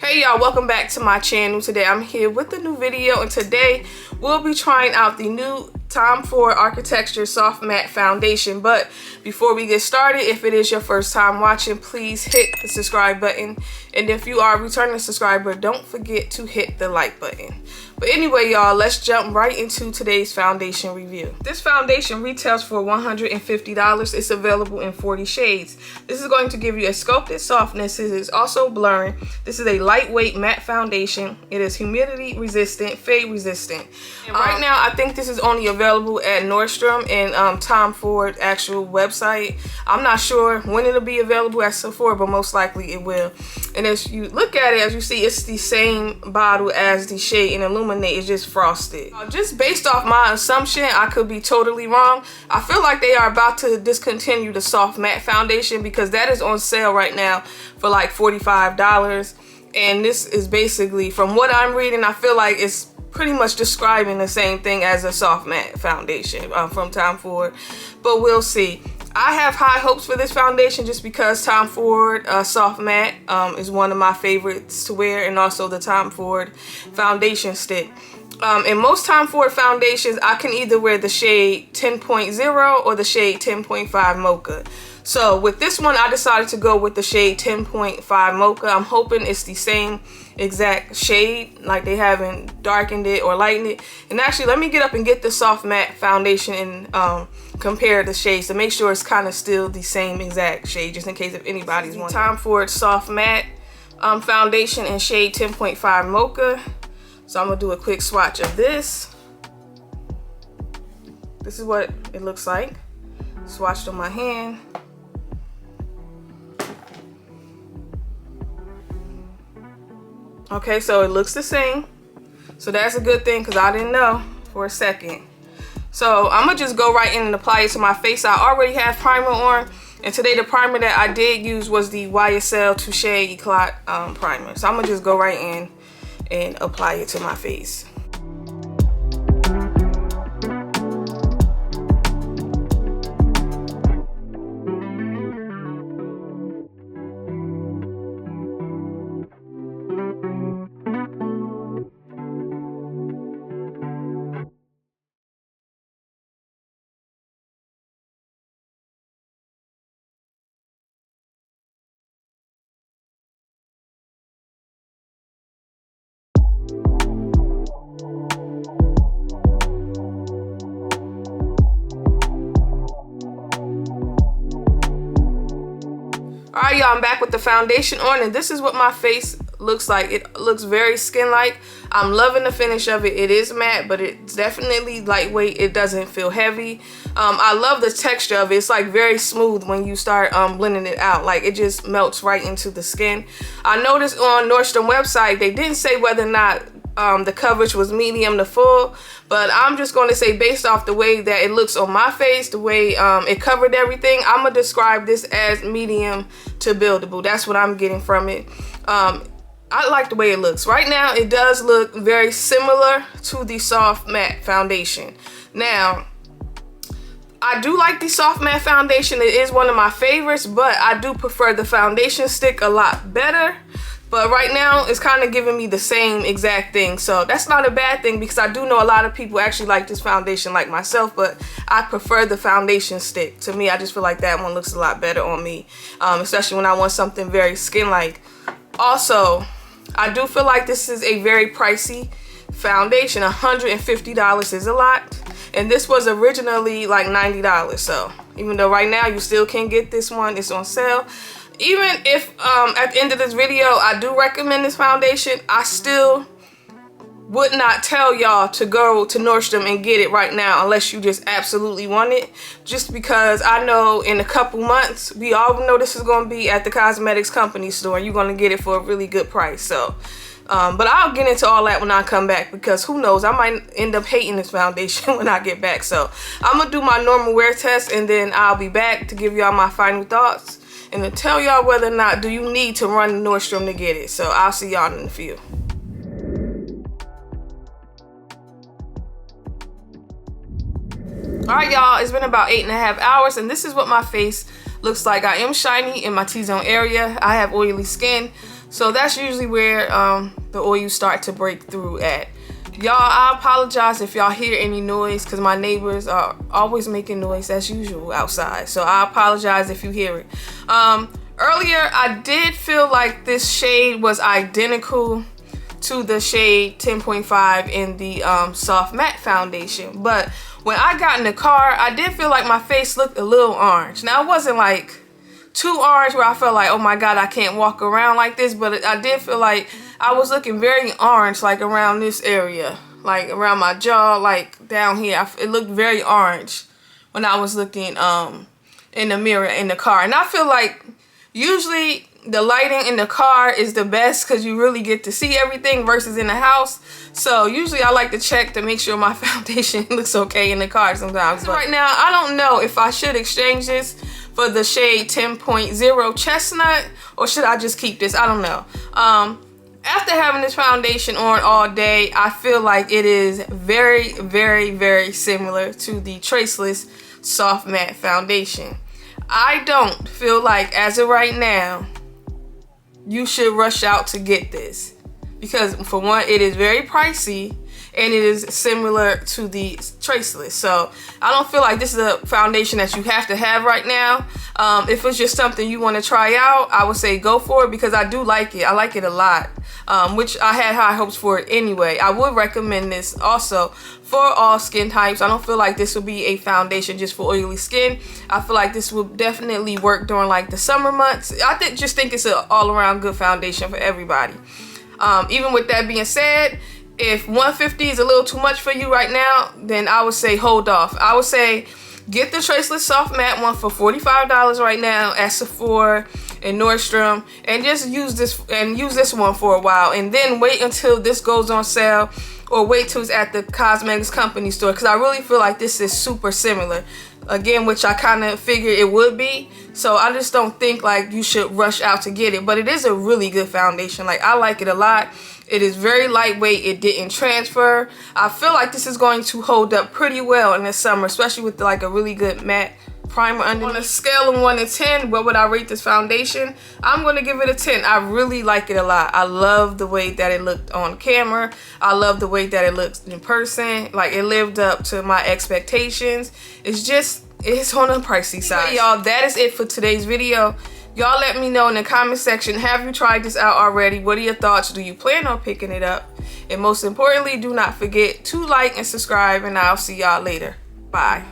Hey y'all, welcome back to my channel. Today I'm here with a new video, and today we'll be trying out the new Tom Ford Architecture Soft Matte Foundation. But before we get started, if it is your first time watching, please hit the subscribe button. And if you are a returning subscriber, don't forget to hit the like button. But anyway, y'all, let's jump right into today's foundation review. This foundation retails for $150. It's available in 40 shades. This is going to give you a sculpted softness. It is also blurring. This is a lightweight matte foundation. It is humidity resistant, fade resistant. And right now, I think this is only available at Nordstrom and Tom Ford actual website. I'm not sure when it'll be available at Sephora, but most likely it will. And as you look at it, as you see, it's the same bottle as the shade in Illuminate. It's just frosted. Just based off my assumption, I could be totally wrong. I feel like they are about to discontinue the soft matte foundation because that is on sale right now for like $45. And this is basically, from what I'm reading, I feel like it's pretty much describing the same thing as a soft matte foundation from Tom Ford, but we'll see. I have high hopes for this foundation just because Tom Ford soft matte is one of my favorites to wear, and also the Tom Ford foundation stick. In most Tom Ford foundations, I can either wear the shade 10.0 or the shade 10.5 Mocha. So with this one, I decided to go with the shade 10.5 Mocha. I'm hoping it's the same exact shade, like they haven't darkened it or lightened it. And actually, let me get up and get the soft matte foundation and compare the shades to make sure it's kind of still the same exact shade, just in case if anybody's wondering. Tom Ford soft matte foundation in shade 10.5 Mocha. So I'm gonna do a quick swatch of this. This is what it looks like. Swatched on my hand. Okay, so it looks the same. So that's a good thing because I didn't know for a second. So I'm gonna just go right in and apply it to my face. I already have primer on, and today the primer that I did use was the YSL Touche Elcat primer. So I'm gonna just go right in and apply it to my face. Alright y'all, I'm back with the foundation on, and this is what my face looks like. It looks very skin-like. I'm loving the finish of it. It is matte, but it's definitely lightweight. It doesn't feel heavy. I love the texture of it. It's like very smooth when you start blending it out. Like it just melts right into the skin. I noticed on Nordstrom website, they didn't say whether or not the coverage was medium to full, but I'm just going to say based off the way that it looks on my face, the way it covered everything, I'm going to describe this as medium to buildable. That's what I'm getting from it. I like the way it looks. Right now, it does look very similar to the soft matte foundation. Now, I do like the soft matte foundation. It is one of my favorites, but I do prefer the foundation stick a lot better. But right now, it's kind of giving me the same exact thing. So that's not a bad thing because I do know a lot of people actually like this foundation like myself, but I prefer the foundation stick. To me, I just feel like that one looks a lot better on me, especially when I want something very skin-like. Also, I do feel like this is a very pricey foundation. $150 is a lot. And this was originally like $90. So even though right now you still can get this one, it's on sale. Even if at the end of this video I do recommend this foundation, I still would not tell y'all to go to Nordstrom and get it right now unless you just absolutely want it. Just because I know in a couple months, we all know this is going to be at the cosmetics company store, and you're going to get it for a really good price. So, but I'll get into all that when I come back because who knows, I might end up hating this foundation when I get back. So I'm going to do my normal wear test, and then I'll be back to give y'all my final thoughts and to tell y'all whether or not do you need to run to Nordstrom to get it. So I'll see y'all in a few. Alright y'all, it's been about 8.5 hours, and this is what my face looks like. I am shiny in my T-zone area. I have oily skin. So that's usually where the oils start to break through at. Y'all, I apologize if y'all hear any noise because my neighbors are always making noise as usual outside. So I apologize if you hear it. Earlier, I did feel like this shade was identical to the shade 10.5 in the soft matte foundation. But when I got in the car, I did feel like my face looked a little orange. Now, it wasn't like too orange where I felt like, oh my God, I can't walk around like this. But I did feel like I was looking very orange, like around this area, like around my jaw, like down here. It looked very orange when I was looking in the mirror in the car. And I feel like usually the lighting in the car is the best because you really get to see everything versus in the house. So usually I like to check to make sure my foundation looks okay in the car sometimes. But right now, I don't know if I should exchange this for the shade 10.0 chestnut, or should I just keep this? I don't know. After having this foundation on all day, I feel like it is very, very, very similar to the Traceless Soft Matte Foundation. I don't feel like, as of right now, you should rush out to get this. Because, for one, it is very pricey, and it is similar to the Traceless. So, I don't feel like this is a foundation that you have to have right now. If it's just something you want to try out, I would say go for it because I do like it. I like it a lot, which I had high hopes for it anyway. I would recommend this also for all skin types. I don't feel like this would be a foundation just for oily skin. I feel like this would definitely work during like the summer months. I just think it's an all-around good foundation for everybody. Even with that being said, if 150 is a little too much for you right now, then I would say hold off. I would say get the Traceless Soft Matte one for $45 right now at Sephora and Nordstrom, and just use this one for a while, and then wait until this goes on sale, or wait till it's at the cosmetics company store, because I really feel like this is super similar. Again, which I kind of figured it would be. So I just don't think like you should rush out to get it. But it is a really good foundation. Like, I like it a lot. It is very lightweight. It didn't transfer. I feel like this is going to hold up pretty well in the summer, especially with like a really good matte primer underneath. On a scale of 1 to 10, what would I rate this foundation? I'm going to give it a 10. I really like it a lot. I love the way that it looked on camera. I love the way that it looks in person. Like, it lived up to my expectations. It's on the pricey side. Y'all, that is it for today's video. Y'all let me know in the comment section, have you tried this out already? What are your thoughts? Do you plan on picking it up? And most importantly, do not forget to like and subscribe, and I'll see y'all later. Bye.